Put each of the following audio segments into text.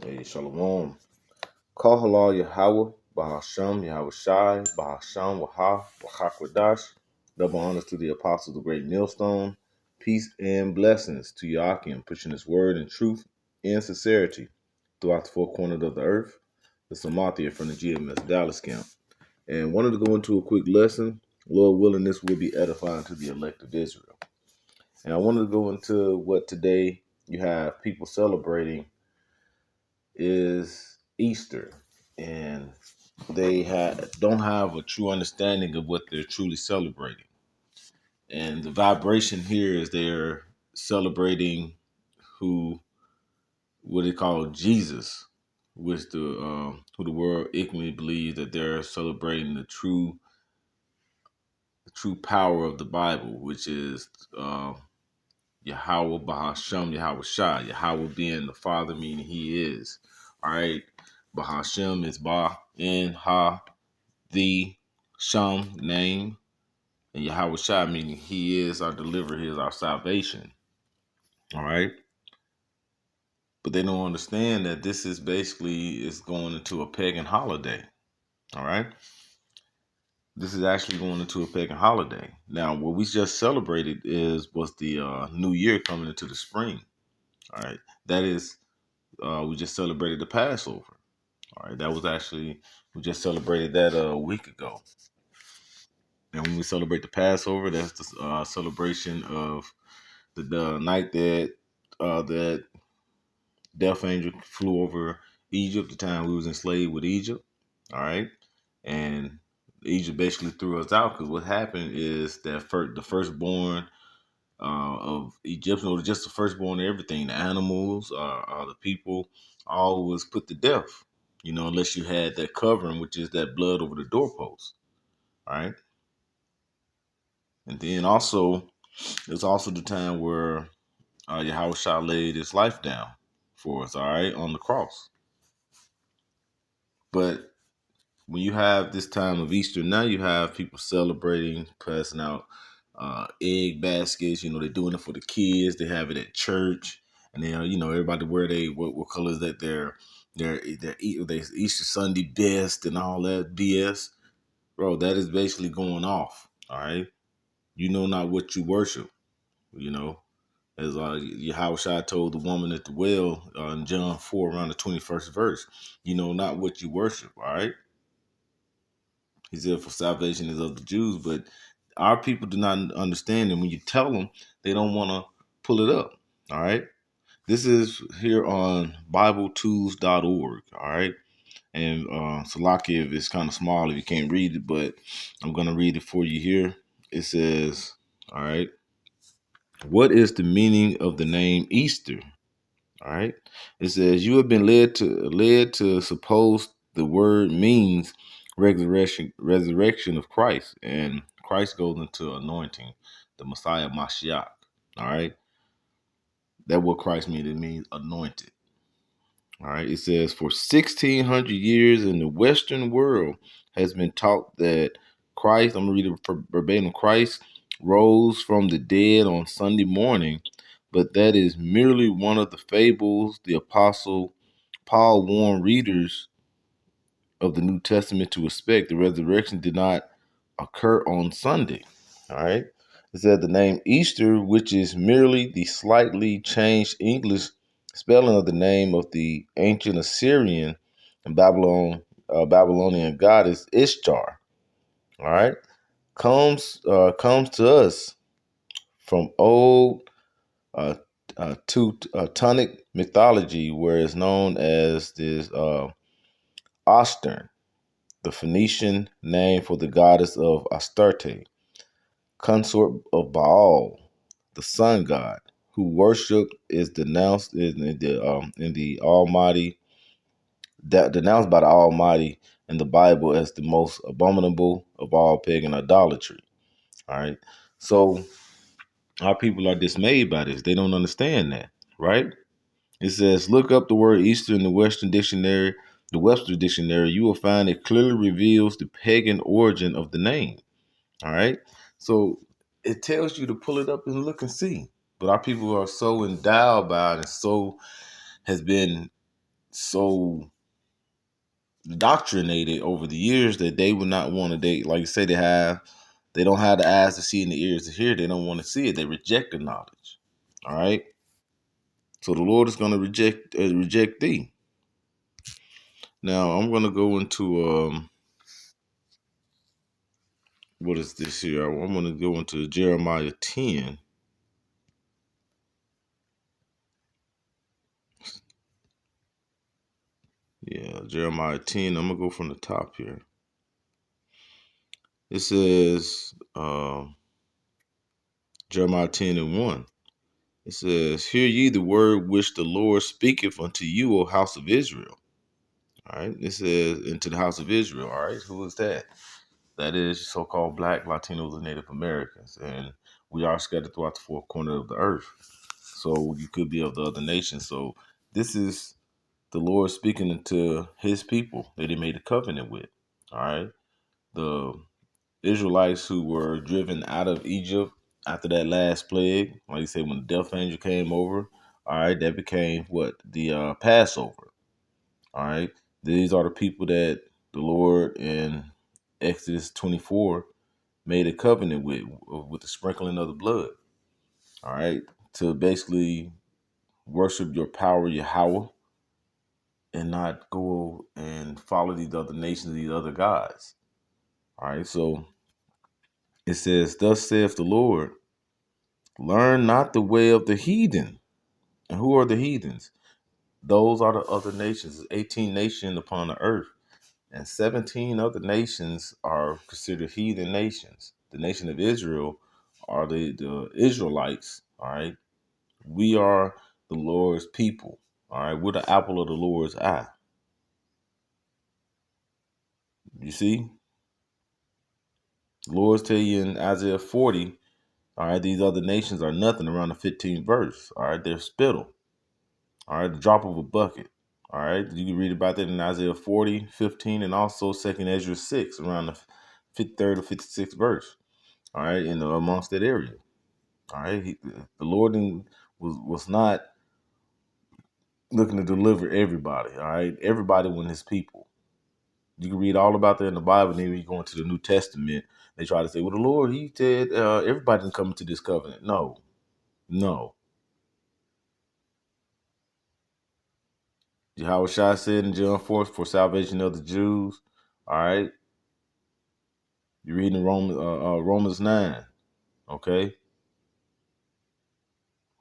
Hey, Shalom. Kahala Yahweh, Bahasham, Yahweh Shai, Bahasham, Waha, Wahakwadash. Double honors to the apostles of the great millstone. Peace and blessings to Yakim, pushing his word in truth and sincerity throughout the four corners of the earth. The Samathia from the GMS Dallas camp. And wanted to go into a quick lesson. Lord willing, this will be edifying to the elect of Israel. And I wanted to go into what today you have people celebrating is Easter, and don't have a true understanding of what they're truly celebrating. And the vibration here is they're celebrating who what they call Jesus, which who the world ignorantly believes that they're celebrating the true power of the Bible, which is Yahweh Bahasham Yahweh Shai. Yahweh being the Father, meaning He is. All right. Bahashem is Ba in Ha, the Sham name, and Yahweh Shai meaning He is our deliverer, He is our salvation. All right. But they don't understand that this is basically is going into a pagan holiday. All right. This is actually going into a pagan holiday. Now, what we just celebrated was the new year coming into the spring. All right. That is we just celebrated the Passover. All right, that was actually we just celebrated that a week ago. And when we celebrate the Passover, that's the celebration of the night that Death Angel flew over Egypt, the time we was enslaved with Egypt. All right, and Egypt basically threw us out because what happened is that the firstborn of Egyptian, or just the firstborn of everything, the animals, the people, all was put to death. Unless you had that covering, which is that blood over the doorpost. All right. And then also, it's also the time where Yahweh Shah laid his life down for us, all right, on the cross. But when you have this time of Easter, now you have people celebrating, passing out egg baskets. They're doing it for the kids. They have it at church, and then everybody wear what colors that their Easter Sunday best and all that BS, bro. That is basically going off. All right, you know not what you worship. As Yahweh Shai told the woman at the well in John 4, around the 21st verse, you know not what you worship. All right. He said, for salvation is of the Jews, but our people do not understand. And when you tell them, they don't want to pull it up. All right. This is here on BibleTools.org. All right. And Salakia is kind of small if you can't read it, but I'm going to read it for you here. It says, all right, what is the meaning of the name Easter? All right. It says you have been led to suppose the word means resurrection of Christ, and Christ goes into anointing the Messiah Mashiach. All right. That what Christ means. It means anointed. All right. It says for 1600 years in the Western world has been taught that Christ, I'm going to read it verbatim, Christ rose from the dead on Sunday morning, but that is merely one of the fables the apostle Paul warned readers of the New Testament to expect. The resurrection did not occur on Sunday. All right. It said the name Easter, which is merely the slightly changed English spelling of the name of the ancient Assyrian and Babylonian goddess Ishtar. All right. Comes to us from old Teutonic mythology, where it's known as this Ostern, the Phoenician name for the goddess of Astarte, consort of Baal, the sun god, who worship is denounced in the Almighty, denounced by the Almighty in the Bible as the most abominable of all pagan idolatry. All right, so our people are dismayed by this; they don't understand that, right? It says, look up the word Easter in the Western Dictionary. The Webster Dictionary, you will find it clearly reveals the pagan origin of the name. All right. So it tells you to pull it up and look and see. But our people are so endowed by it and so has been so indoctrinated over the years that they would not want to date. Like you say, they don't have the eyes to see and the ears to hear. They don't want to see it. They reject the knowledge. All right. So the Lord is going to reject thee. Now I'm going to go into what is this here? I'm going to go into Jeremiah 10. Yeah, Jeremiah 10. I'm going to go from the top here. It says Jeremiah 10 and 1. It says, "Hear ye the word which the Lord speaketh unto you, O house of Israel." All right. It says, into the house of Israel. All right. Who is that? That is so-called Black, Latinos, and Native Americans. And we are scattered throughout the four corners of the earth. So you could be of the other nations. So this is the Lord speaking to his people that he made a covenant with. All right. The Israelites who were driven out of Egypt after that last plague, like you say, when the death angel came over, all right, that became what? The Passover. All right. These are the people that the Lord in Exodus 24 made a covenant with the sprinkling of the blood. All right. To basically worship your power, Yahweh, and not go and follow these other nations, these other gods. All right. So it says, "Thus saith the Lord, learn not the way of the heathen." And who are the heathens? Those are the other nations. There's 18 nations upon the earth. And 17 other nations are considered heathen nations. The nation of Israel are the Israelites. All right. We are the Lord's people. All right. We're the apple of the Lord's eye. You see? The Lord's tell you in Isaiah 40, all right, these other nations are nothing around the 15th verse. All right. They're spittle. All right. The drop of a bucket. All right. You can read about that in Isaiah 40, 15, and also 2nd Ezra 6, around the 53rd or 56th verse. All right. Amongst that area. All right. The Lord was not looking to deliver everybody. All right. Everybody was his people. You can read all about that in the Bible. And then when you go into the New Testament, they try to say, well, the Lord, he said everybody can come into this covenant. No, no. Yahweh Shai said in John 4, for salvation of the Jews. All right. You're reading Romans 9. Okay.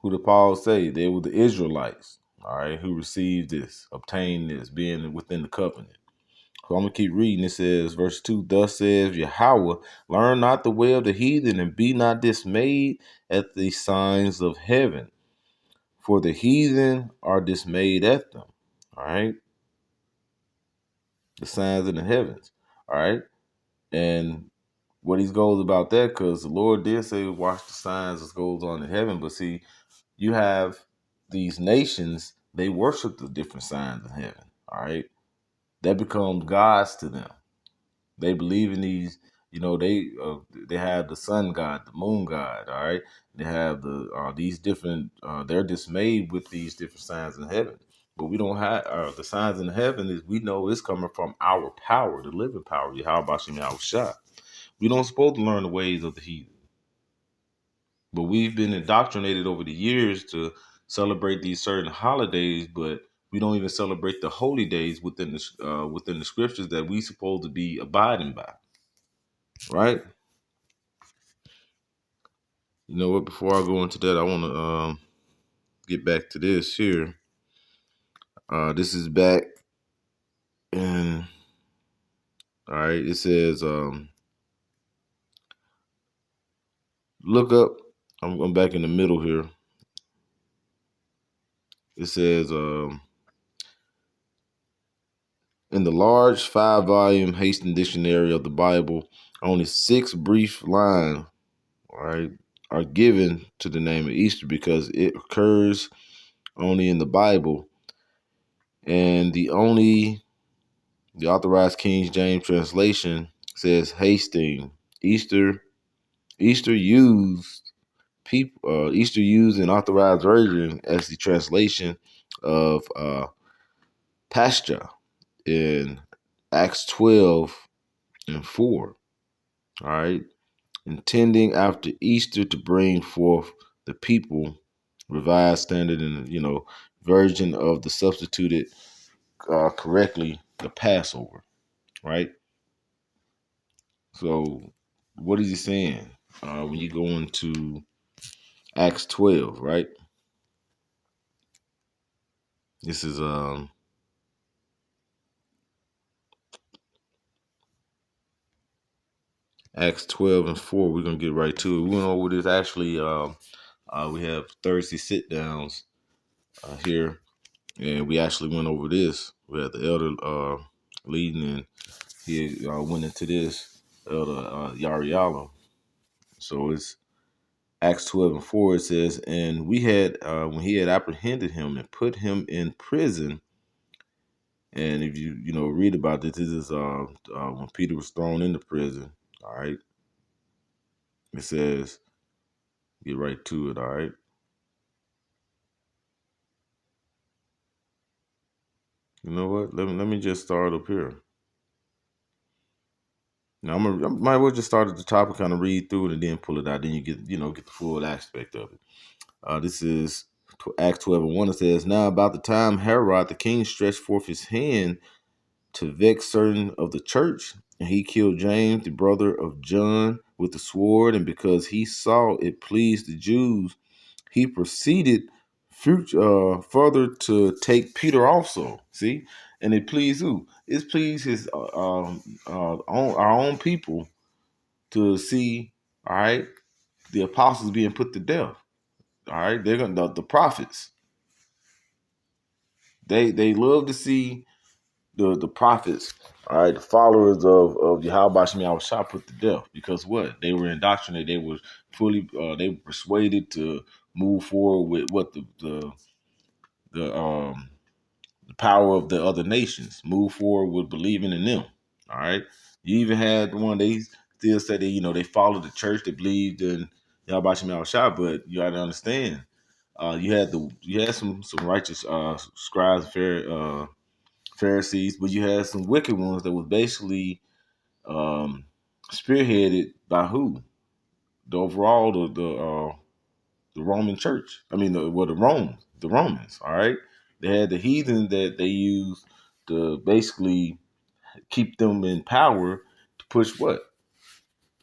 Who did Paul say? They were the Israelites. All right. Who received this, obtained this, being within the covenant. So I'm going to keep reading. It says, verse 2, "Thus says Yahweh, learn not the way of the heathen, and be not dismayed at the signs of heaven. For the heathen are dismayed at them." All right. The signs in the heavens. All right. And what he goes about that, because the Lord did say, watch the signs that goes on in heaven. But see, you have these nations, they worship the different signs in heaven. All right. That becomes gods to them. They believe in these, they have the sun god, the moon god. All right, they have these different. They're dismayed with these different signs in heaven, but we don't have the signs in heaven. Is we know it's coming from our power, the living power. How about you, Yahweh Shai? We don't supposed to learn the ways of the heathen, but we've been indoctrinated over the years to celebrate these certain holidays, but we don't even celebrate the holy days within the scriptures that we supposed to be abiding by. Right? You know what? Before I go into that, I want to get back to this here. This is back in. All right. It says, look up. I'm back in the middle here. It says, in the large 5-volume Haston Dictionary of the Bible, only 6 brief lines, all right, are given to the name of Easter because it occurs only in the Bible, and the authorized King James translation says Hasting. Easter used Easter used an authorized version as the translation of Pascha in Acts 12:4. All right. Intending after Easter to bring forth the people, Revised Standard and, version of the substituted correctly, the Passover, right? So what is he saying when you go into Acts 12, right? This is Acts 12:4. We're gonna get right to it. We went over this actually. We have Thursday sit downs here, and we actually went over this. We had the elder leading, and he went into this elder Yariala. So it's Acts 12:4. It says, and we had when he had apprehended him and put him in prison. And if you read about this, this is when Peter was thrown into prison. All right, it says, get right to it. All right. You know what? Let me just start up here. Now I might as well just start at the top and kind of read through it and then pull it out. Then you get get the full aspect of it. This is Acts 12:1. It says, now about the time Herod the king stretched forth his hand to vex certain of the church, and he killed James, the brother of John, with the sword. And because he saw it pleased the Jews, he proceeded further to take Peter also. See, and it pleased who? It pleased his our own people to see. All right, the apostles being put to death. All right, they're gonna the prophets. They love to see the prophets. All right, the followers of Yahweh Shem Shah put to death because what? They were indoctrinated. They were fully they were persuaded to move forward with what the the power of the other nations, move forward with believing in them. All right. You even had the one they still said they they followed the church, they believed in Yahweh Shem Shah, but you got to understand, you had some righteous scribes, Pharisees, but you had some wicked ones that was basically um, spearheaded by who? The overall the Roman Church. I mean, the Romans. All right, they had the heathen that they used to basically keep them in power to push what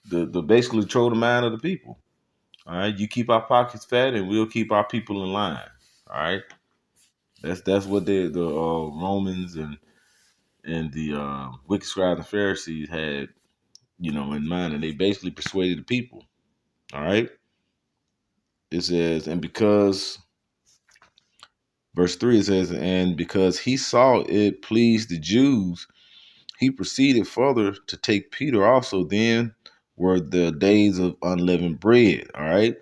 the basically control the mind of the people. All right, you keep our pockets fat, and we'll keep our people in line. All right, that's what the Romans and the wicked scribes and Pharisees had in mind, and they basically persuaded the people. All right, it says, and because verse 3, it says, and because he saw it pleased the Jews, he proceeded further to take Peter also. Then were the days of unleavened bread. All right.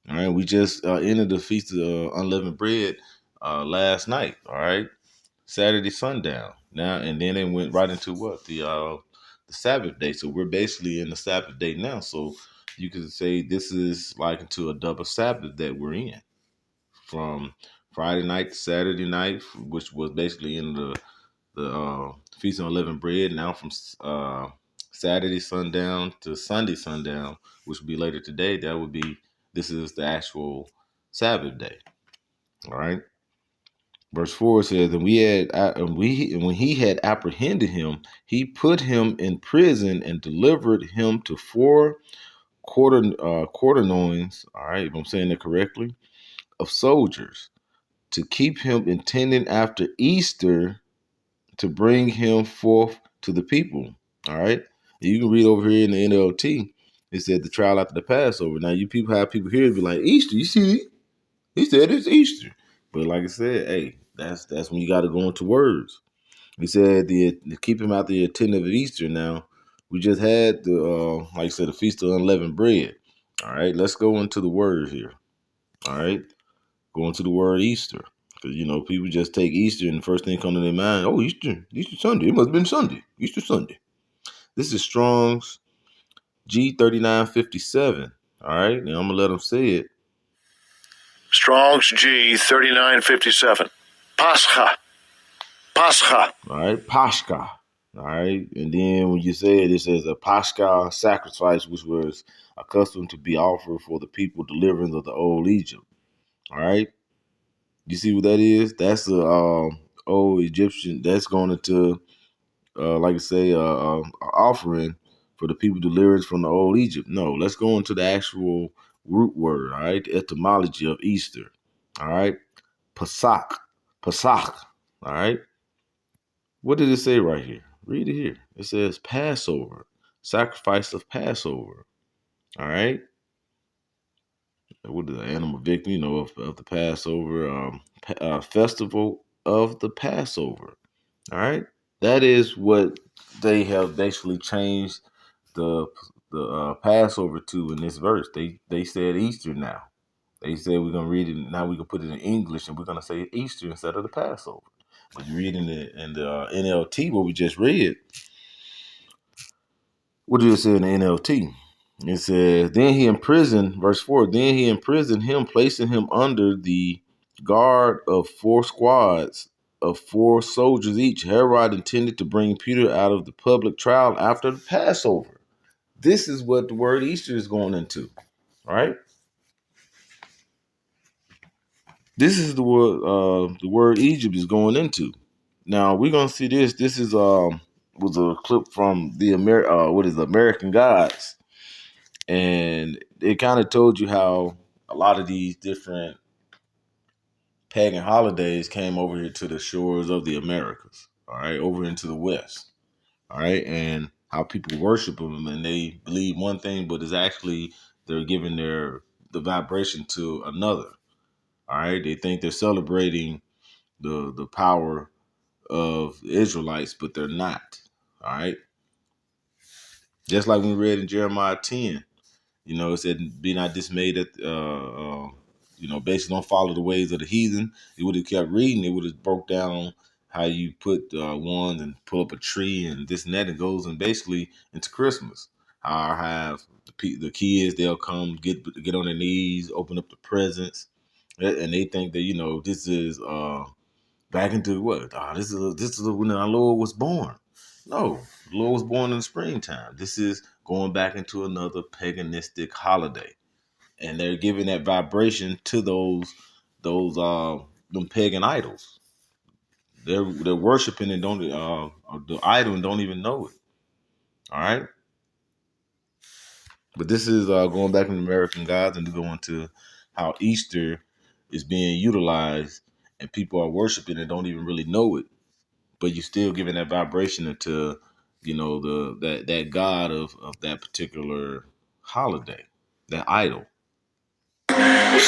All right. We just ended the feast of unleavened bread last night. All right. Saturday sundown. Now, and then it went right into what? The Sabbath day. So we're basically in the Sabbath day now. So you could say this is like into a double Sabbath that we're in, from Friday night to Saturday night, which was basically in the Feast of Unleavened Bread. Now from Saturday sundown to Sunday sundown, which would be later today, this is the actual Sabbath day. All right. Verse 4 says, and when he had apprehended him, he put him in prison and delivered him to four quaternions. All right, if I'm saying that correctly, of soldiers, to keep him intending after Easter to bring him forth to the people. All right. You can read over here in the NLT. It said the trial after the Passover. Now you people have people here be like, Easter, you see, he said it's Easter. But like I said, hey, that's when you got to go into words. He said the keep him out the attendant of Easter. Now we just had the like I said, the feast of unleavened bread. All right, let's go into the word here. All right, go into the word Easter. Because, people just take Easter and the first thing come to their mind, oh, Easter Sunday. It must have been Sunday, Easter Sunday. This is Strong's G3957. All right, now I'm going to let them say it. Strong's G3957. Pascha. Pascha. All right, Pascha. All right, and then when you say it, it says a Pascha sacrifice, which was accustomed to be offered for the people deliverance of the old Egypt. All right, you see what that is? That's the old Egyptian. That's going into like I say, offering for the people deliverance from the old Egypt. No, let's go into the actual root word. All right, the etymology of Easter. All right, Pesach, Pesach. All right. What did it say right here? Read it here. It says Passover, sacrifice of Passover. All right. What is the animal victim, of the Passover, festival of the Passover. All right. That is what they have basically changed the Passover to in this verse. They said Easter now. They said we're gonna read it now. We can put it in English and we're gonna say Easter instead of the Passover. But you read in the NLT what we just read. What did it say in the NLT? It says, then he imprisoned, verse 4, then he imprisoned him, placing him under the guard of 4 squads of 4 soldiers each. Herod intended to bring Peter out of the public trial after the Passover. This is what the word Easter is going into, right? This is the word Egypt is going into. Now we're gonna see this. This is was a clip from the American Gods. And it kind of told you how a lot of these different pagan holidays came over here to the shores of the Americas, all right, over into the West, all right, and how people worship them and they believe one thing, but it's actually they're giving the vibration to another, all right. They think they're celebrating the power of the Israelites, but they're not, all right. Just like we read in Jeremiah 10. It said, "Be not dismayed at, basically don't follow the ways of the heathen." It would have kept reading. It would have broke down how you put one and pull up a tree and this and that. It goes and basically into Christmas. I have the kids. They'll come get on their knees, open up the presents, and they think that this is back into what? This is when our Lord was born. No, the Lord was born in the springtime. This is going back into another paganistic holiday, and they're giving that vibration to them pagan idols. They're worshiping and don't the idol and don't even know it. All right, but this is going back in American Gods and going to how Easter is being utilized, and people are worshiping and don't even really know it. But you're still giving that vibration into, that god of that particular holiday, that idol.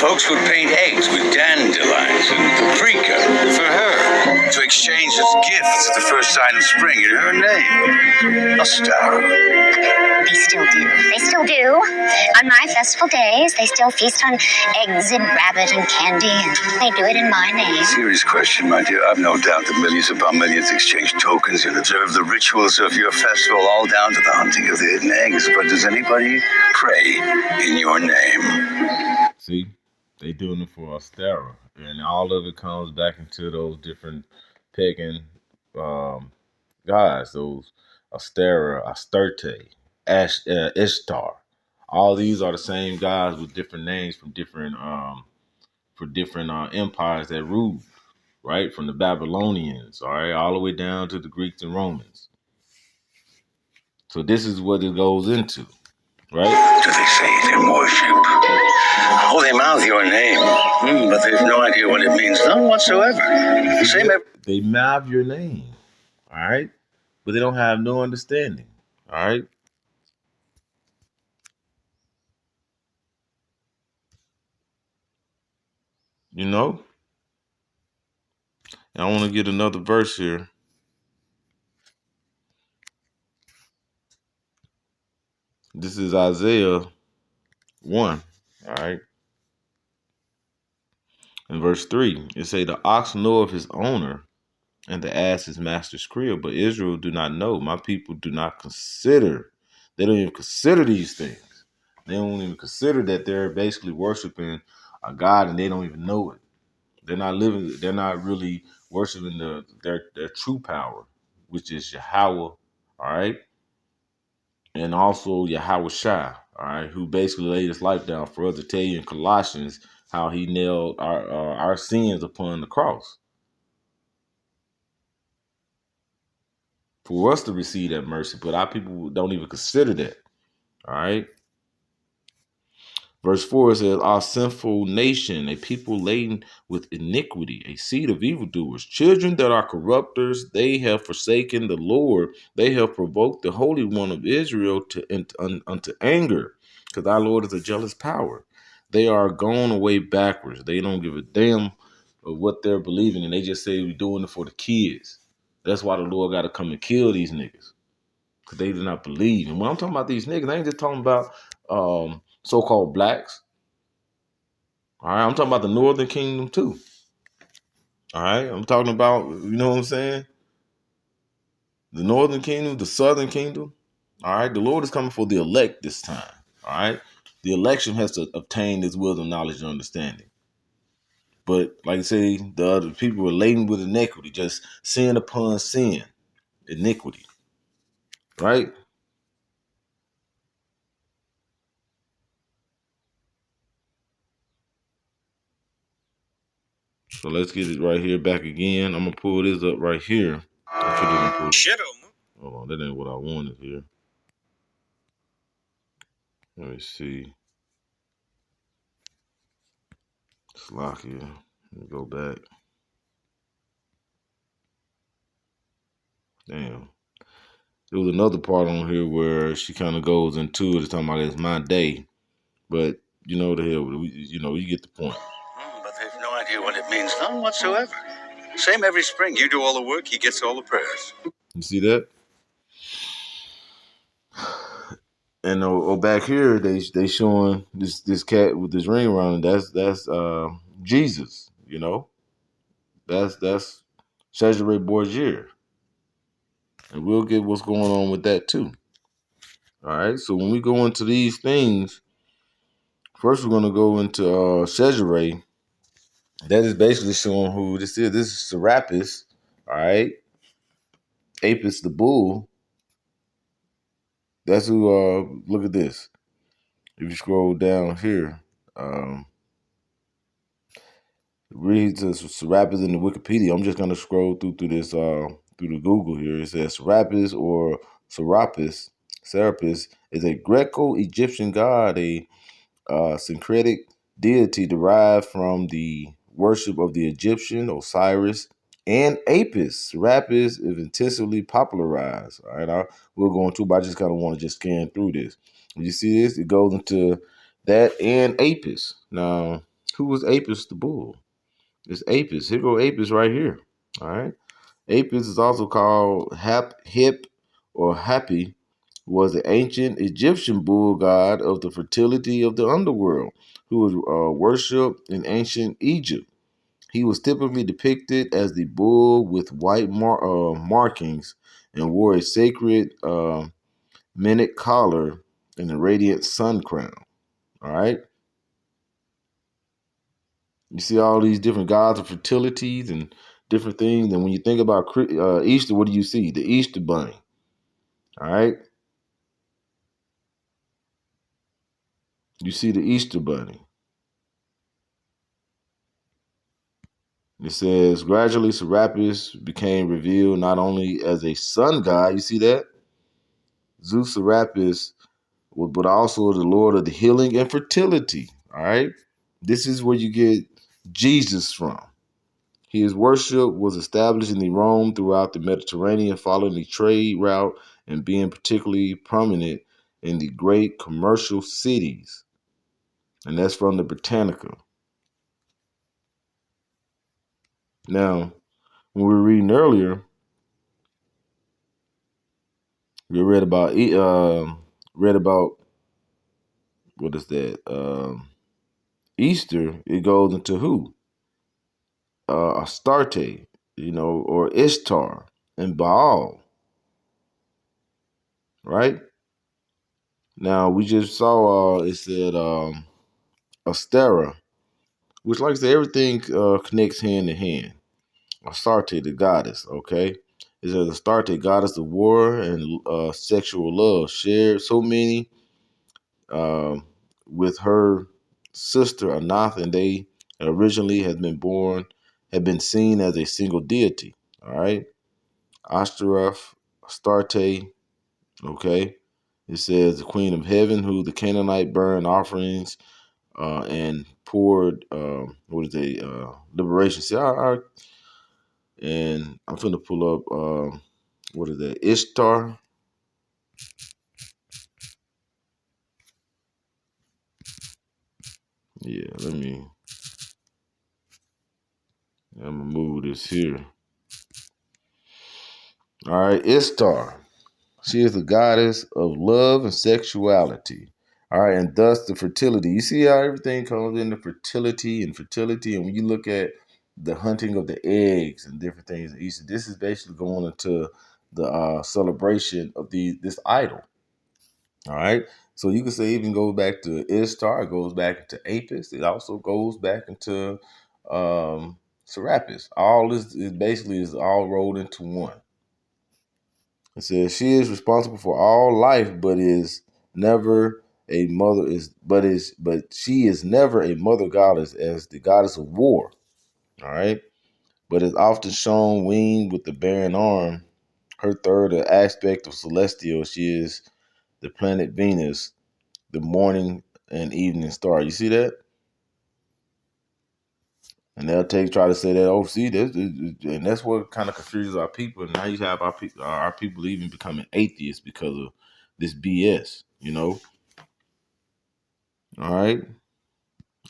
Folks would paint eggs with dandelions and paprika for her to exchange as gifts at the first sign of spring in her name, Ostara. They still do. They still do. On my festival days, they still feast on eggs and rabbit and candy, and they do it in my name. Serious question, my dear. I've no doubt that millions upon millions exchange tokens and observe the rituals of your festival, all down to the hunting of the hidden eggs. But does anybody pray in your name? See, they doing it for Ostara, and all of it comes back into those different pagan gods, those Ostara, Astarte, Ishtar. All these are the same gods with different names from different empires that ruled, right? From the Babylonians, all right, all the way down to the Greeks and Romans. So this is what it goes into, right? Do they say it in worship? Oh, they mouth your name, but they have no idea what it means, none whatsoever. They mouth your name, all right, but they don't have no understanding, all right. And I want to get another verse here. This is Isaiah 1, all right. In verse 3, it say, the ox knoweth his owner, and the ass his master's crib, but Israel do not know. My people do not consider. They don't even consider these things. They don't even consider that they're basically worshiping a God and they don't even know it. They're not living. They're not really worshiping their true power, which is Yahweh, all right, and also Yahweh Shai, all right, who basically laid his life down for us, to tell you in Colossians how he nailed our sins upon the cross for us to receive that mercy. But our people don't even consider that, all right. Verse 4 says, our sinful nation, a people laden with iniquity, a seed of evildoers, children that are corrupters, they have forsaken the Lord. They have provoked the Holy One of Israel unto anger, because our Lord is a jealous power. They are gone away backwards. They don't give a damn of what they're believing, and they just say we're doing it for the kids. That's why the Lord got to come and kill these niggas, because they do not believe. And when I'm talking about these niggas, I ain't just talking about so-called blacks. All right, I'm talking about the Northern Kingdom too. All right, I'm talking about, you know what I'm saying? The Northern Kingdom, the Southern Kingdom. All right, the Lord is coming for the elect this time. All right, the election has to obtain this wisdom, knowledge, and understanding. But like I say, the other people are laden with iniquity, just sin upon sin, iniquity. Right? So let's get it right here back again. I'm gonna pull this up right here. Hold on, that ain't what I wanted here. Let me see. Slocky. Let me go back. Damn. There was another part on here where she kind of goes into it, talking about it's my day, but you know the hell, you get the point. But they've no idea what it means, none whatsoever. Same every spring. You do all the work, he gets all the prayers. You see that? And back here they showing this cat with this ring around it. That's Jesus. You know, that's Cesare Borgia, and we'll get what's going on with that too. All right. So when we go into these things, first we're gonna go into Cesare. That is basically showing who this is. This is Serapis, all right? Apis the bull. That's who, look at this. If you scroll down here, read Serapis in the Wikipedia. I'm just going to scroll through this, through the Google here. It says Serapis or Serapis is a Greco-Egyptian god, a syncretic deity derived from the worship of the Egyptian Osiris and Apis. Serapis is intensively popularized. All right, we'll go into, but I just kind of want to just scan through this. When you see this, it goes into that and Apis. Now, who was Apis the bull? It's Apis. Here go Apis right here. All right. Apis is also called Hip or Happy, was the ancient Egyptian bull god of the fertility of the underworld, who was worshipped in ancient Egypt. He was typically depicted as the bull with white markings and wore a sacred minute collar and a radiant sun crown. All right. You see all these different gods of fertilities and different things. And when you think about Easter, what do you see? The Easter bunny. All right. You see the Easter bunny. It says, gradually Serapis became revealed not only as a sun god, you see that? Zeus Serapis, but also the Lord of the healing and fertility. All right. This is where you get Jesus from. His worship was established in the Rome throughout the Mediterranean, following the trade route and being particularly prominent in the great commercial cities. And that's from the Britannica. Now, when we were reading earlier, we read about what is that? Easter. It goes into who? Astarte, or Ishtar and Baal, right? Now we just saw it said Astera, which, like I said, everything connects hand to hand. Astarte, the goddess. Okay, it says Astarte, goddess of war and sexual love, shared so many um, with her sister Anath, and they originally had been seen as a single deity. All right, Ashtaroth, Astarte. Okay, it says the Queen of Heaven, who the Canaanite burned offerings and poured what is a liberation. See, and I'm finna pull up what is that? Ishtar. Yeah, I'm gonna move this here. All right, Ishtar. She is the goddess of love and sexuality. All right, and thus the fertility. You see how everything comes into fertility and fertility, and when you look at the hunting of the eggs and different things in Easter, this is basically going into the celebration of this idol. All right. So you can say even goes back to Ishtar, it goes back into Apis, it also goes back into Serapis. All this is basically is all rolled into one. It says she is responsible for all life, but is never a mother but she is never a mother goddess as the goddess of war. All right. But is often shown winged with the barren arm. Her third aspect of celestial, she is the planet Venus, the morning and evening star. You see that? And they'll try to say that, oh, see this, and that's what kind of confuses our people. And now you have our people even becoming atheists because of this BS. You know? All right.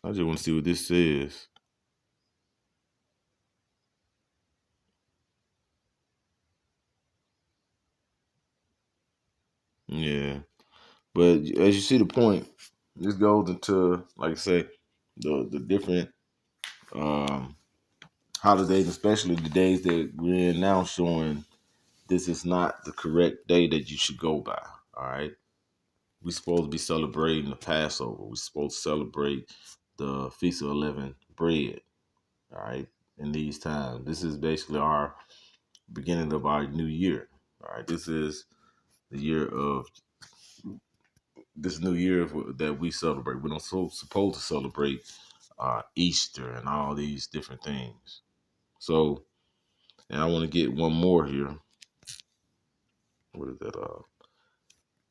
I just want to see what this says. Yeah, but as you see the point, this goes into, like I say, the different um, holidays, especially the days that we're in now, showing this is not the correct day that you should go by. All right. We're supposed to be celebrating the Passover. We're supposed to celebrate the Feast of Unleavened Bread. All right. In these times, this is basically our beginning of our new year. All right. This is the year of this new year that we celebrate. We're not supposed to celebrate Easter and all these different things. So, and I want to get one more here. What is that?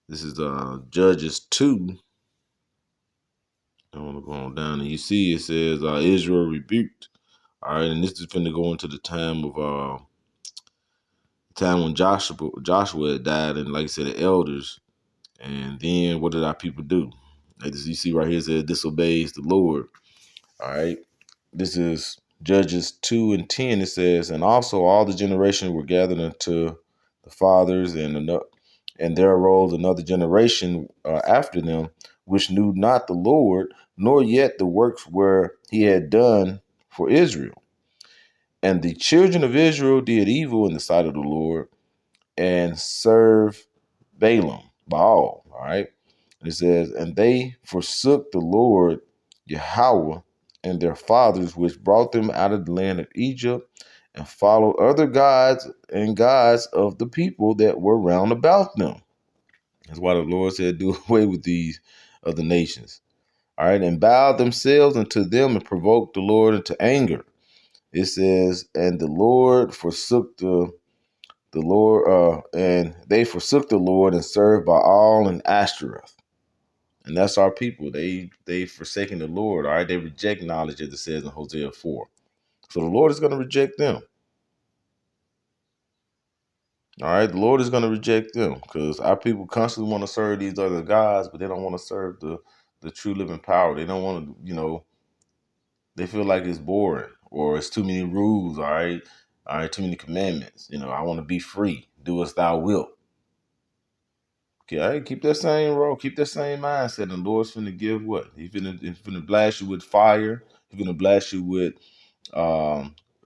This is Judges 2. I want to go on down, and you see it says Israel rebuked. All right, and this is going to go into the time when Joshua had died, and like I said, the elders. And then what did our people do? As you see right here, it says disobeys the Lord. All right, this is Judges 2:10. It says, and also all the generations were gathered unto the fathers, and there arose another generation after them, which knew not the Lord, nor yet the works where he had done for Israel. And the children of Israel did evil in the sight of the Lord and served Baal. All right. And it says, and they forsook the Lord Yahweh and their fathers, which brought them out of the land of Egypt, and followed other gods and gods of the people that were round about them. That's why the Lord said, do away with these other nations. All right. And bowed themselves unto them and provoked the Lord into anger. It says, and the Lord forsook and they forsook the Lord and served Baal and Ashtoreth. And that's our people. They forsaken the Lord. All right. They reject knowledge, as it says in Hosea 4. So the Lord is going to reject them. All right. The Lord is going to reject them because our people constantly want to serve these other gods, but they don't want to serve the true living power. They don't want to, they feel like it's boring or it's too many rules. All right. All right. Too many commandments. I want to be free. Do as thou wilt. Okay, keep that same role, keep that same mindset, and the Lord's finna give what? He's finna blast you with fire. He's gonna blast you with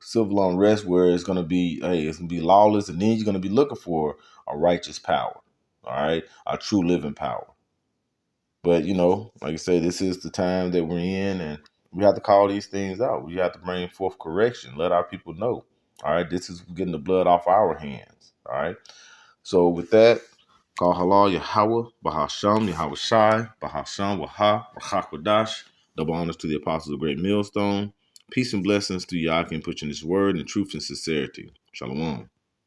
civil unrest, where it's gonna be lawless, and then you're gonna be looking for a righteous power, all right, a true living power. But like I say, this is the time that we're in, and we have to call these things out. We have to bring forth correction. Let our people know. All right, this is getting the blood off our hands. All right. So with that, call halal Yahweh, Bahasham, Yahweh Shai, Bahasham, Waha, Rachakwadash. Double honors to the apostles of Great Millstone. Peace and blessings to Yah can put in his word and truth and sincerity. Shalom.